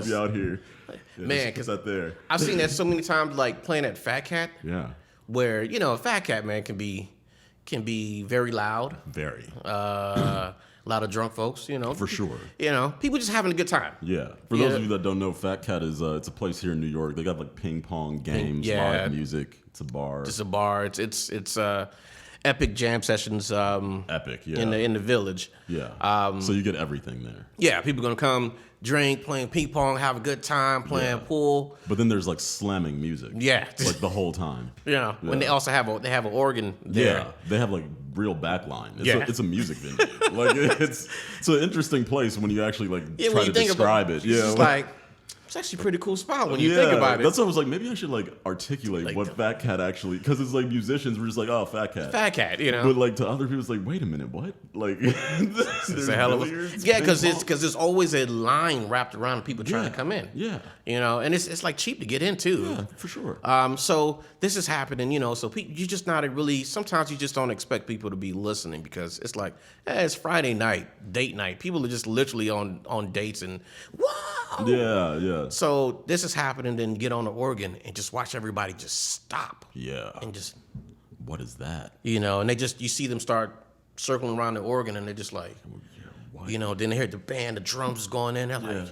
A: you out here. Yeah,
B: man,
A: because that there.
B: I've seen that so many times, like playing at Fat Cat.
A: Yeah.
B: Where Fat Cat, man, can be very loud.
A: Very.
B: A lot of drunk folks,
A: For sure.
B: People just having a good time.
A: Yeah. For those of you that don't know, Fat Cat is it's a place here in New York. They got like ping pong games, live music. It's a bar.
B: It's a bar. It's epic jam sessions.
A: Epic, yeah.
B: In the village.
A: Yeah. So you get everything there.
B: Yeah, people gonna come, drink, playing ping pong, have a good time, playing pool.
A: But then there's like slamming music.
B: Yeah.
A: Like the whole time.
B: When they also have an organ there.
A: Yeah. They have like real backline. It's a music venue. Like it's an interesting place when you actually like try to describe it.
B: Yeah. It's like, it's actually a pretty cool spot when you think about it.
A: That's what I was like, maybe I should like articulate like what Fat Cat actually, because it's like musicians were just like, oh, Fat Cat.
B: Fat Cat,
A: But like to other people, it's like, wait a minute, what? Like,
B: it's a hell of a... Yeah, because there's always a line wrapped around people trying to come in.
A: Yeah.
B: And it's like cheap to get in too.
A: Yeah, for sure.
B: So this is happening, so you just not really, sometimes you just don't expect people to be listening, because it's like, it's Friday night, date night. People are just literally on dates and, whoa!
A: Yeah.
B: So this is happening, then get on the organ and just watch everybody just stop.
A: Yeah.
B: And just...
A: What is that?
B: And you see them start circling around the organ, and they're just like, then they hear the band, the drums is going in. They're like,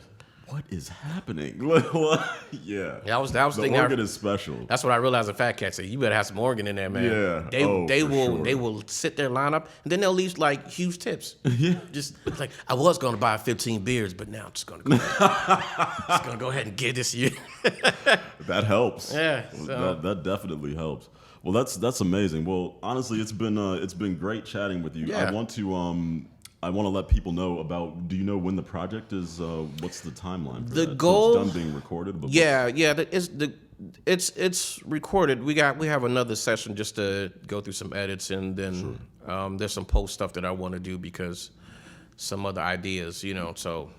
A: what is happening? What? Yeah.
B: That was the
A: thinking. The organ is special.
B: That's what I realized. The Fat Cat said, you better have some organ in there, man.
A: Yeah.
B: They will sit there, line up, and then they'll leave like huge tips.
A: Yeah.
B: Just like, I was going to buy 15 beers, but now I'm just going to go ahead and get this year.
A: That helps.
B: Yeah.
A: That definitely helps. Well, that's amazing. Well, honestly, it's been great chatting with you.
B: Yeah.
A: I want to let people know about. Do you know when the project is? What's the timeline for
B: the
A: that?
B: goal?
A: So it's done being recorded. But
B: it's recorded. We have another session just to go through some edits, and then there's some post stuff that I want to do because some other ideas, So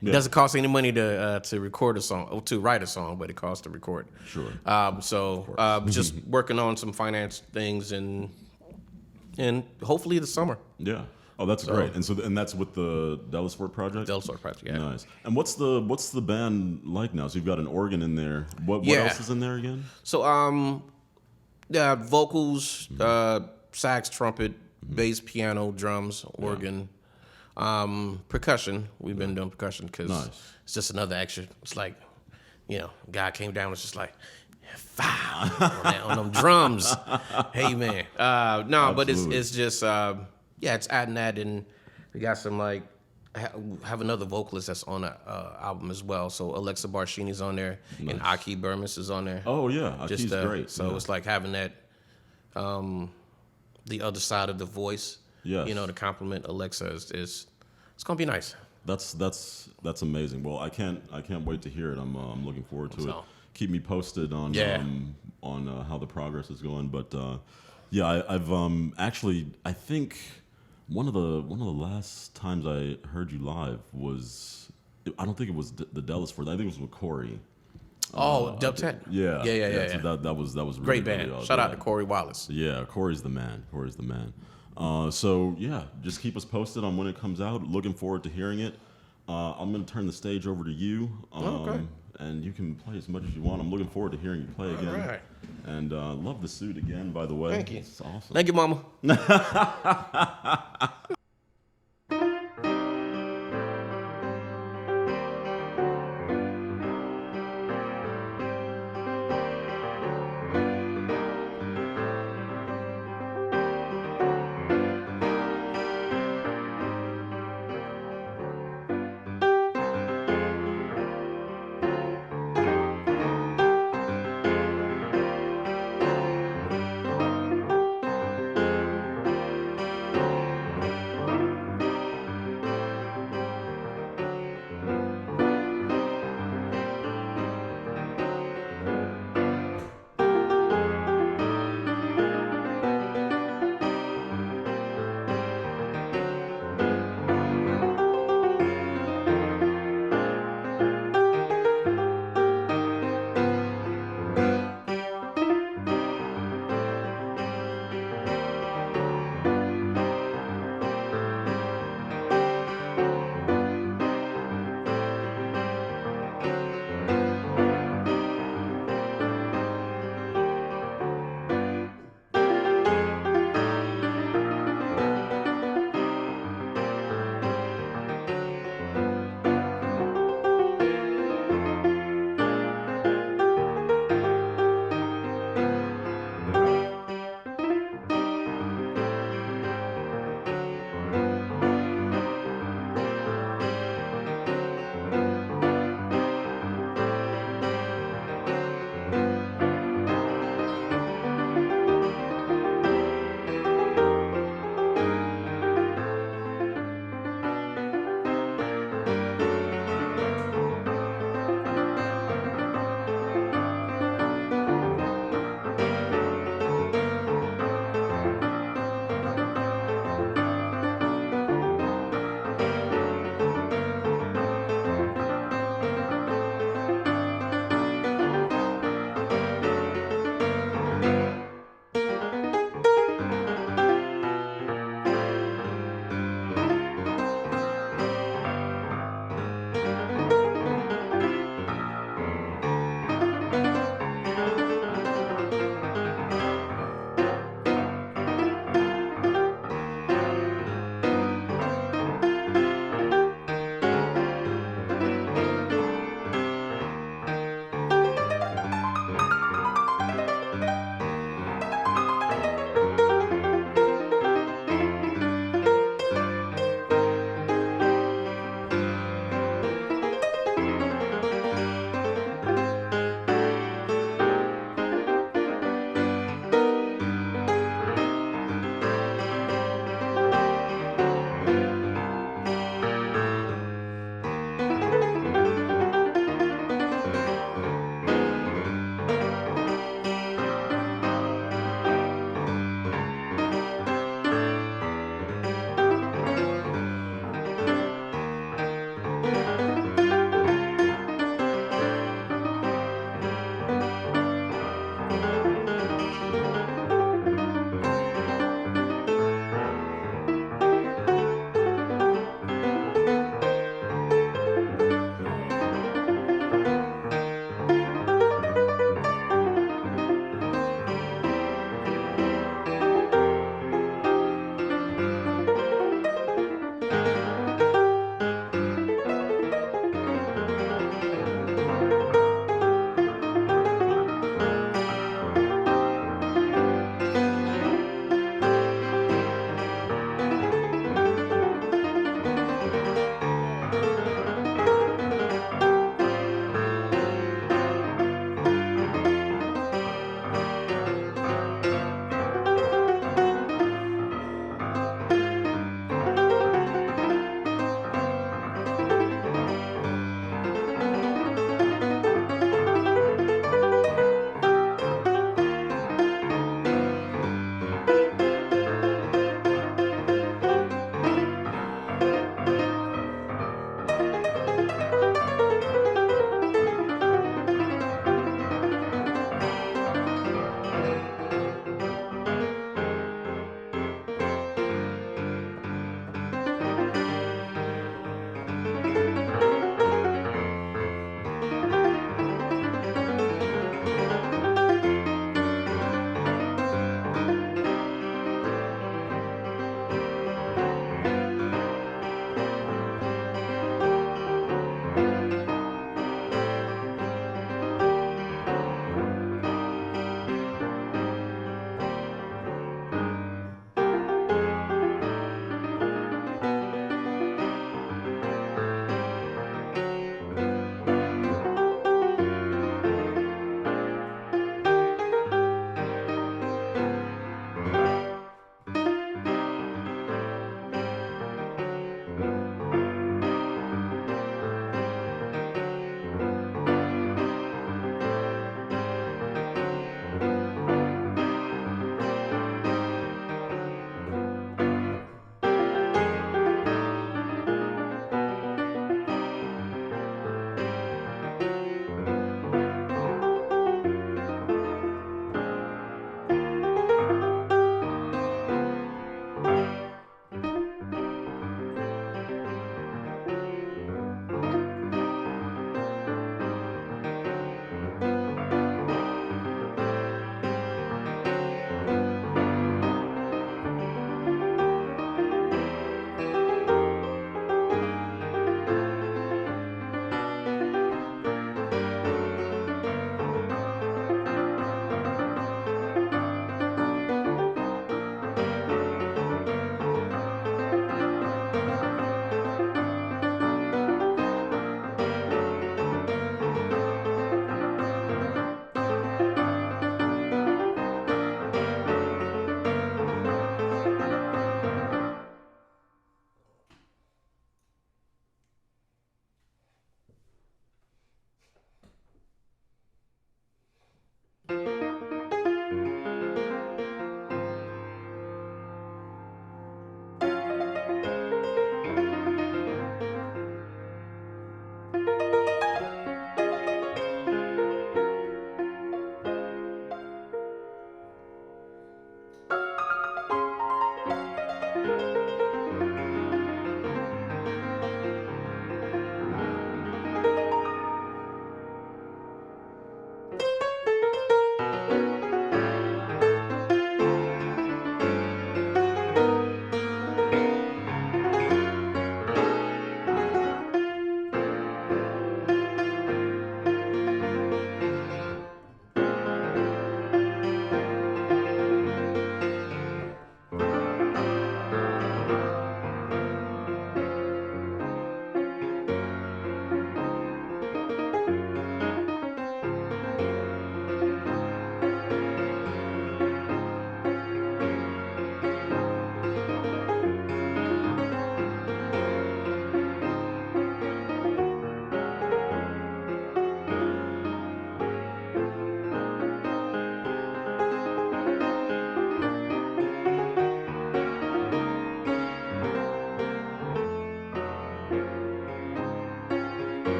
B: it doesn't cost any money to record a song or to write a song, but it costs to record.
A: Sure.
B: Just working on some finance things and hopefully the summer.
A: Yeah. Oh, that's great. And that's with the Delisfort project?
B: Delisfort project, yeah.
A: Nice. And what's the band like now? So you've got an organ in there. What else is in there again?
B: So vocals, sax, trumpet, bass, piano, drums, organ. Percussion. We've been doing percussion because
A: Nice.
B: it's just another extra. It's like, guy came down, was just like, fire on them drums. Hey, man. No, but it's just, it's adding that, and we got some, like, have another vocalist that's on the album as well. So Alexa Barshini's on there, and Aki Burmis is on there.
A: Oh, yeah. Aki's great.
B: So it's like having that, the other side of the voice, to compliment Alexa is it's going to be nice.
A: That's amazing. Well, I can't wait to hear it. I'm looking forward to it. Keep me posted on how the progress is going. But I've actually, I think one of the last times I heard you live was, I don't think it was the Delisfort. I think it was with Corey.
B: Dub Ted.
A: Yeah. So that was really,
B: great band.
A: Really,
B: Shout out to Corey Wallace.
A: Yeah, Corey's the man. So just keep us posted on when it comes out. Looking forward to hearing it. I'm going to turn the stage over to you.
B: Okay.
A: And you can play as much as you want. I'm looking forward to hearing you play again.
B: All right.
A: And love the suit again, by the way.
B: Thank you.
A: It's awesome.
B: Thank you, Mama.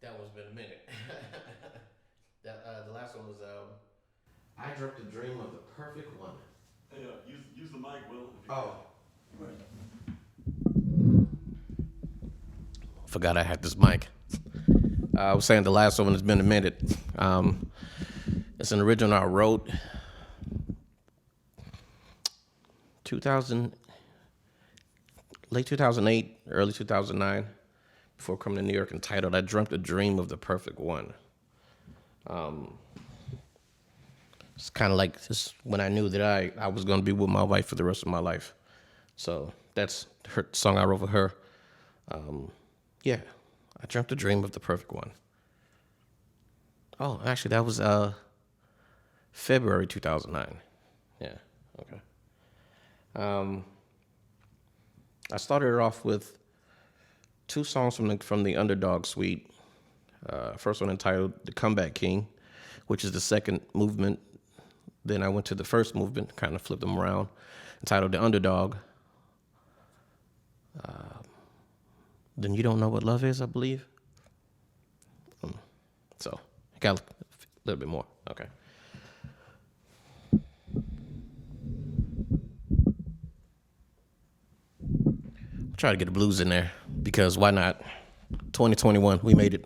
B: That one's been a minute. The last one was I dreamt a dream of the perfect one.
A: Hey, use the mic, Will.
B: Oh. Forgot I had this mic. I was saying the last one has been a minute. It's an original I wrote late 2008, early 2009, before coming to New York, entitled I Dreamt a Dream of the Perfect One. It's kind of like this when I knew that I was going to be with my wife for the rest of my life. So that's her song I wrote for her. Yeah, I dreamt a dream of the perfect one. Oh, actually, that was February 2009. Yeah, okay. I started it off with two songs from the Underdog Suite. First one entitled "The Comeback King," which is the second movement. Then I went to the first movement, kind of flipped them around, entitled "The Underdog." Then "You Don't Know What Love Is," I believe. So I got a little bit more. Okay. Try to get the blues in there because why not? 2021, we made it.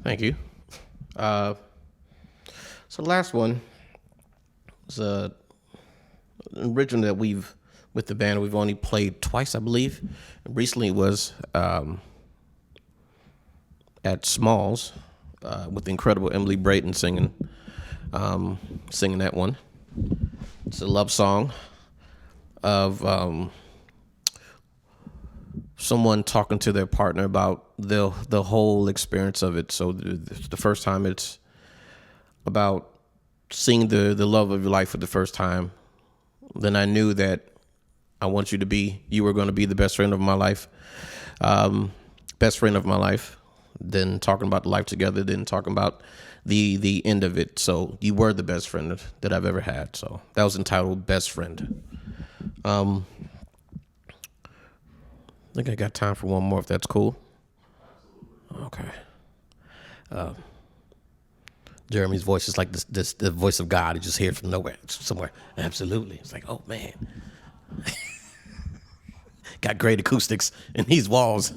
B: Thank you. So the last one was an original that with the band, we've only played twice, I believe. Recently it was at Smalls with the incredible Emily Brayton singing that one. It's a love song of someone talking to their partner about the whole experience of it. So the first time, it's about seeing the love of your life for the first time. Then I knew that you were going to be the best friend of my life. Then talking about the life together, then talking about the end of it. So you were the best friend that I've ever had. So that was entitled Best Friend. I think I got time for one more, if that's cool. Okay. Jeremy's voice is like the voice of God. You just hear it from nowhere, somewhere. Absolutely. It's like, oh, man. Got great acoustics in these walls.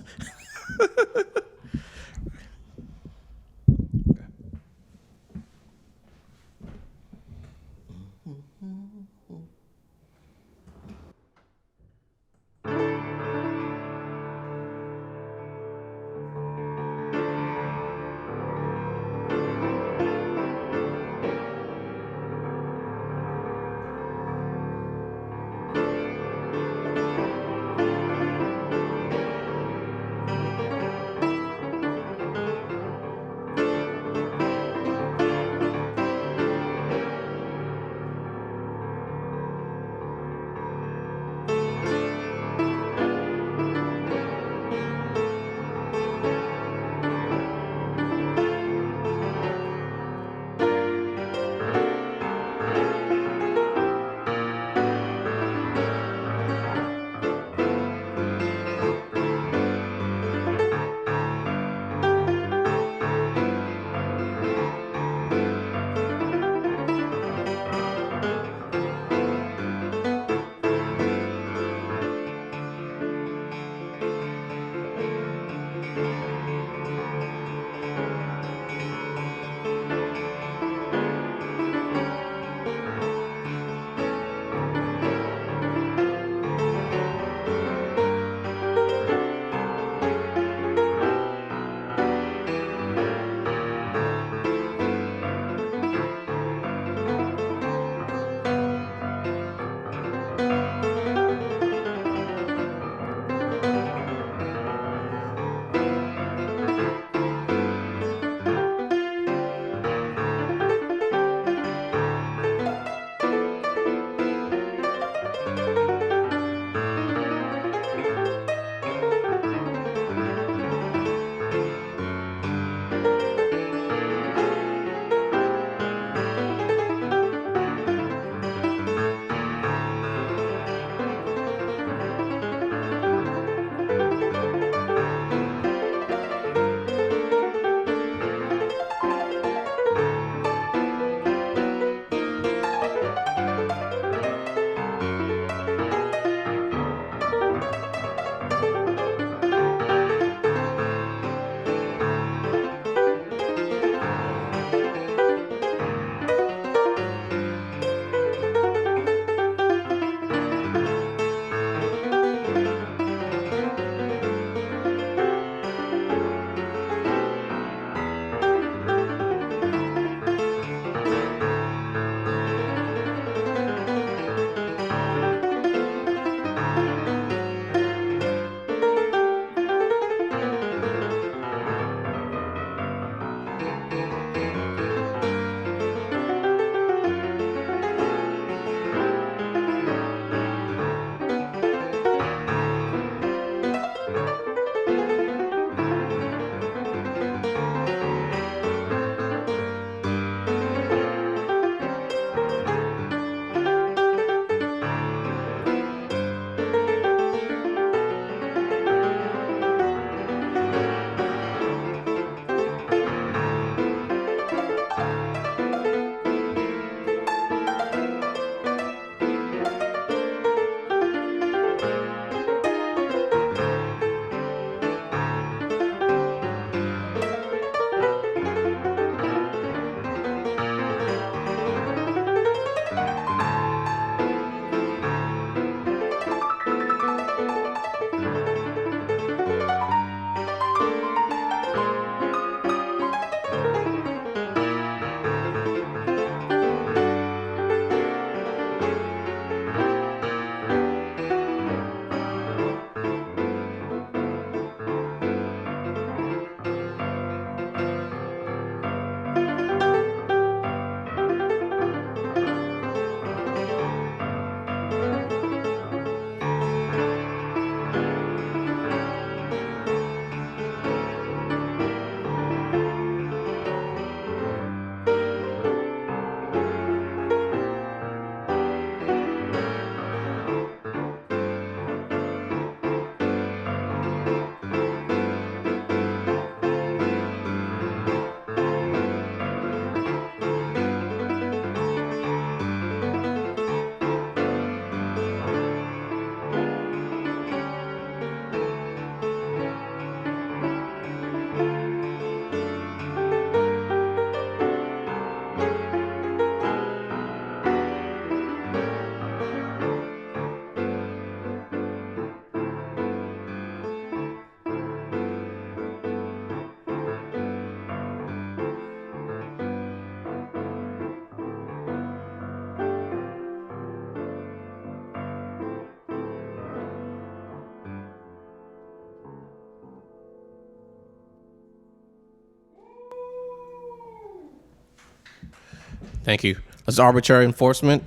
B: Thank you. That's Arbitrary Enforcement.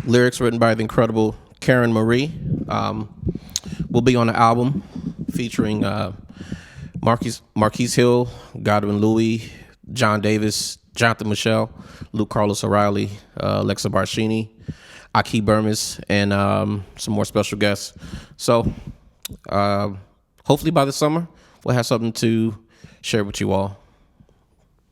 B: Lyrics written by the incredible Karen Marie. We'll be on the album featuring Marquise Hill, Godwin Louis, John Davis, Jonathan Michelle, Luke Carlos O'Reilly, Alexa Barshini, Aki Burmis, and some more special guests. So hopefully by the summer, we'll have something to share with you all.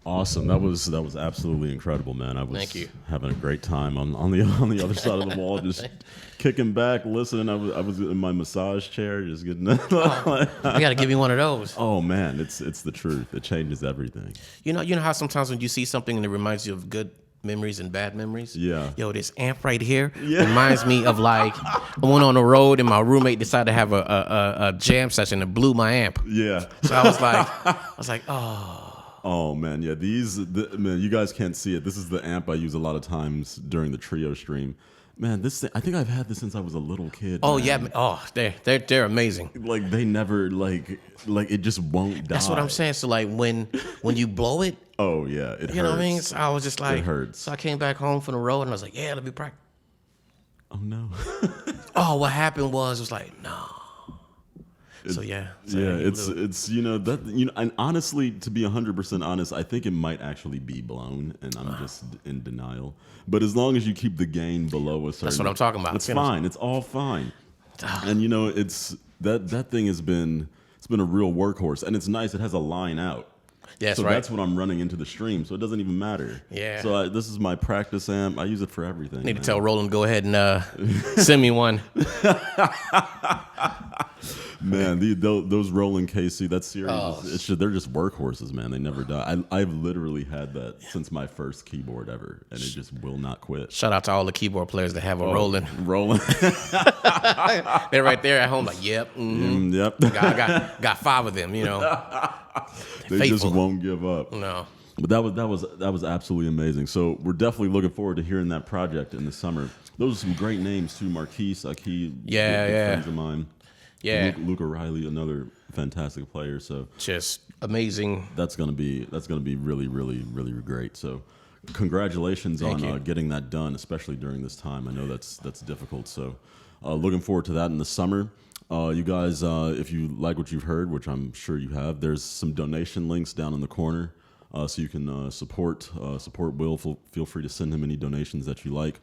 A: Awesome. That was absolutely incredible, man. I was
B: Thank you.
A: Having a great time on the other side of the wall, just kicking back, listening. I was in my massage chair, just getting.
B: We got to give you one of those.
A: Oh man, it's the truth. It changes everything.
B: You know how sometimes when you see something and it reminds you of good memories and bad memories.
A: Yeah.
B: Yo, this amp right here reminds me of like I went on the road and my roommate decided to have a jam session and blew my amp.
A: Yeah.
B: So I was like, oh.
A: Oh man, yeah. Man, you guys can't see it. This is the amp I use a lot of times during the trio stream. Man, this thing, I think I've had this since I was a little kid.
B: Oh
A: man.
B: yeah. Oh, they're amazing.
A: Like they never like it just won't die.
B: That's what I'm saying. So like when you blow it.
A: Oh yeah, it hurts.
B: You know what I mean? So I was just like,
A: it hurts.
B: So I came back home from the road and I was like, yeah, let me practice.
A: Oh no.
B: Oh, what happened was like, no. So yeah,
A: it's and honestly, to be 100% honest, I think it might actually be blown, and I'm just in denial. But as long as you keep the gain below a certain,
B: that's what I'm talking about.
A: It's fine. It's all fine. And it's that thing has been a real workhorse, and it's nice. It has a line out.
B: Yes,
A: so
B: right.
A: That's what I'm running into the stream, so it doesn't even matter.
B: Yeah.
A: So this is my practice amp. I use it for everything.
B: Need to tell Roland go ahead and send me one.
A: Man, those Roland KC, that series, they're just workhorses, man. They never die. I've literally had that since my first keyboard ever, and it just will not quit.
B: Shout out to all the keyboard players that have a Roland. They're right there at home like, yep. Mm-hmm.
A: Yep.
B: Got 5 of them, They
A: faithful. Just won't give up.
B: No.
A: But that was absolutely amazing. So we're definitely looking forward to hearing that project in the summer. Those are some great names too. Marquise, Aki, friends of mine.
B: Yeah.
A: Luke O'Reilly, another fantastic player. So
B: just amazing.
A: That's gonna be really, really, really great. So congratulations on getting that done, especially during this time. I know that's difficult. So looking forward to that in the summer. You guys, if you like what you've heard, which I'm sure you have, there's some donation links down in the corner, so you can support Will. Feel free to send him any donations that you like.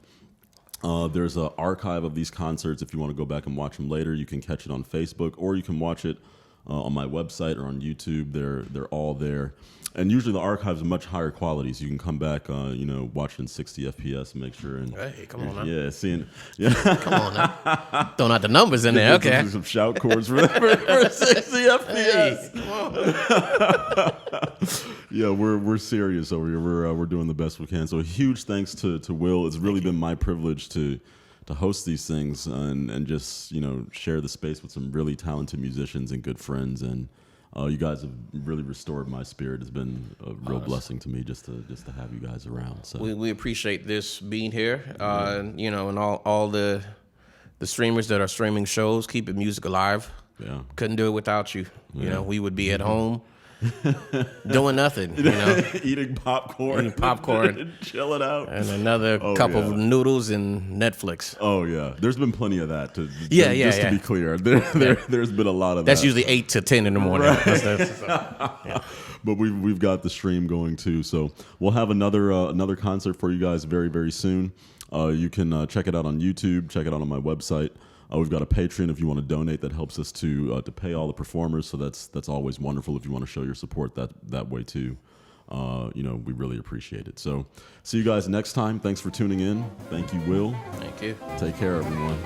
A: There's an archive of these concerts. If you want to go back and watch them later, you can catch it on Facebook, or you can watch it on my website or on YouTube. They're all there. And usually the archives are much higher quality, so you can come back, watch it in 60 FPS and make sure. And
B: hey, come on now.
A: Yeah, seeing.
B: Yeah. Come on now. Throwing out the numbers in there. Okay.
A: Some shout chords for 60 FPS.
B: Hey, come on.
A: Yeah, we're serious over here. We're doing the best we can. So a huge thanks to Will. It's really been my privilege to host these things and just share the space with some really talented musicians and good friends. And you guys have really restored my spirit. It's been a real blessing to me just to have you guys around. So
B: we appreciate this being here. And all the streamers that are streaming shows, keeping music alive.
A: Yeah,
B: couldn't do it without you. We would be at home. Doing nothing,
A: eating popcorn,
B: and
A: chilling out,
B: and another cup of noodles and Netflix.
A: Oh yeah, there's been plenty of that. To be clear, there's been a lot of
B: that's
A: that.
B: usually 8 to 10 in the morning.
A: Right. But we've got the stream going too, so we'll have another concert for you guys very, very soon. You can check it out on YouTube, check it out on my website. We've got a Patreon if you want to donate. That helps us to pay all the performers. So that's always wonderful if you want to show your support that way too. We really appreciate it. So see you guys next time. Thanks for tuning in. Thank you, Will.
B: Thank you.
A: Take care, everyone.